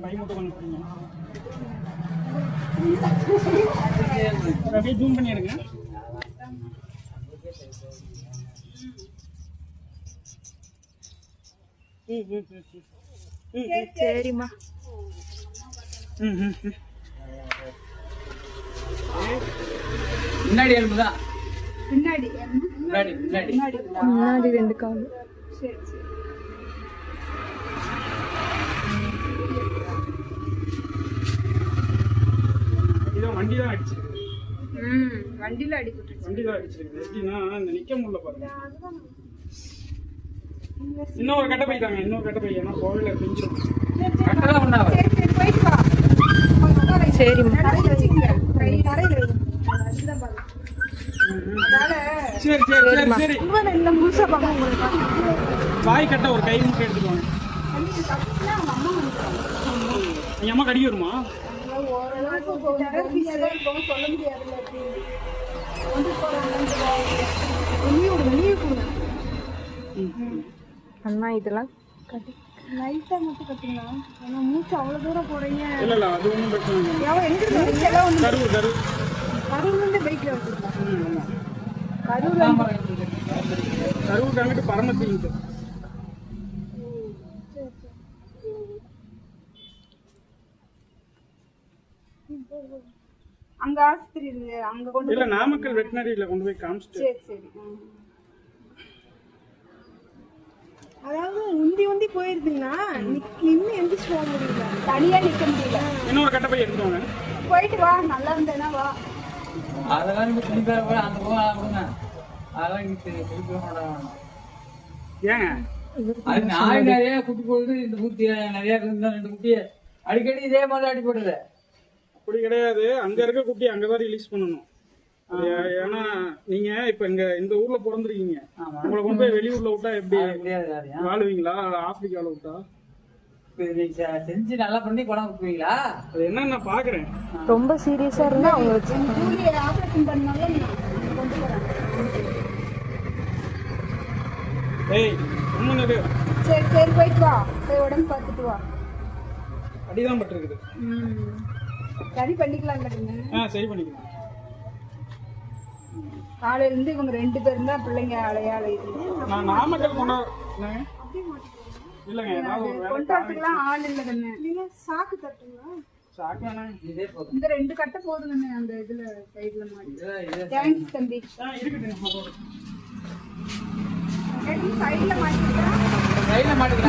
கை மட்டும் கொஞ்சம் பிடிங்க. அப்படியே ஜூம் பண்ணி எடுங்க. சரிம்மா. முன்னாடி எலும்புதான். பின்னாடி முன்னாடி முன்னாடி முன்னாடி 2 கால். சரி சரி. இதான் வண்டி தான் அடிச்சிருக்கு. வண்டியில அடிபட்டுருச்சு. வண்டி தான் அடிச்சிருக்கு. எப்படின்னா இந்த நிக்க முடியல பாருங்க. இன்னொரு கட்டை பை தாங்க, இன்னொரு கட்டை பை. ஏன்னா கோவில பிஞ்சிடும். கட்டலாம் பண்ணாவ. சரி சரி போயிட்டு வா. சரிம்மா. தரையில வச்சுக்கங்க. தரையில வைங்க. அதுதான் பாருங்க. சரி சரி சரி சரி. இவன் இல்ல முழுசா பாக்க உங்களுக்கு. வாய் கட்ட ஒரு கை முட்டை எடுத்துக்கோங்க. எங்க அம்மா கடி வருமா? சொல்ல முடியாது. அண்ணா இதெல்லாம் கட்டி லைட்டா மட்டும் கட்டுங்க. ஏன்னா மூச்சு அவ்வளவு தூரம் போறீங்க. இல்ல இல்ல அது ஒண்ணும் பிரச்சனை இல்லை. எங்க கரு கரு கரூர்ல இருந்து பைக்ல வந்துருக்கோம். கரூர் தாங்கிட்டு பரமத்திங்க. அங்க ஆஸ்பத்திரி இருக்கு, அங்க கொண்டு இல்ல நாமக்கல் வெட்டினரியில கொண்டு போய் காமிச்சிட்டு. சரி சரி. அதாவது உந்தி போயிருதுன்னா இன்னும் எந்திரிச்சு போக முடியல, தனியா நிக்க முடியல. இன்னொரு கட்டை பை எடுத்துக்கோங்க. போயிட்டு வா, நல்லா இருந்தேன்னா வா. அதெல்லாம் நீங்க துணி பேர போய் அந்த போக கொடுங்க. அதெல்லாம் இங்க திருப்பி மாட்டாங்க. ஏங்க அது நாய் நிறைய குட்டி போடுது. இந்த குட்டி நிறைய இருந்தா 2 குட்டி அடிக்கடி இதே மாதிரி அடி போடுது. அப்படி கிடையாது. அங்க இருக்க குட்டி அங்கதான் ரிலீஸ் பண்ணணும். ஏன்னா நீங்க இப்ப இந்த ஊர்ல பிறந்திருக்கீங்க. உங்களை கொண்டு போய் வெளியூர்ல விட்டா எப்படி வாழுவீங்களா? ஆப்பிரிக்கால விட்டா செஞ்சு நல்லா பண்ணி கொண்டாந்து கொடுப்பீங்களா? அது என்னன்னு நான் பாக்குறேன். ரொம்ப சீரியஸா இருந்தா அவங்க ஆபரேஷன் பண்ணாலும் கொண்டு போறாங்க. ஏய் உண்மைனது. சரி சரி போயிட்டு வா, போய் உடம்பு பார்த்துட்டு வா. அடிதான் பட்டிருக்குது. சரி பண்ணிக்கலாம் கட்டுங்க. சரி பண்ணிக்கலாம். காலையில இருந்து இவங்க 2 பேரும் தான் பிள்ளைங்க அலையுது. நான் நாமக்கல் இல்லைங்க கொண்டாட்டுக்கெல்லாம் ஆள் இல்லை கண்ணு. நீங்க சாக்கு தட்டுங்களா? சாக்கு வேணாம், இதே போதும். இந்த 2 கட்டை போதுங்கண்ணே. அந்த இதுல சைடுல மாட்டி. தேங்க்ஸ் தம்பி. இருக்குது சைடுல மாட்டிக்கலாம். கையில மாட்டிக்கலாம்.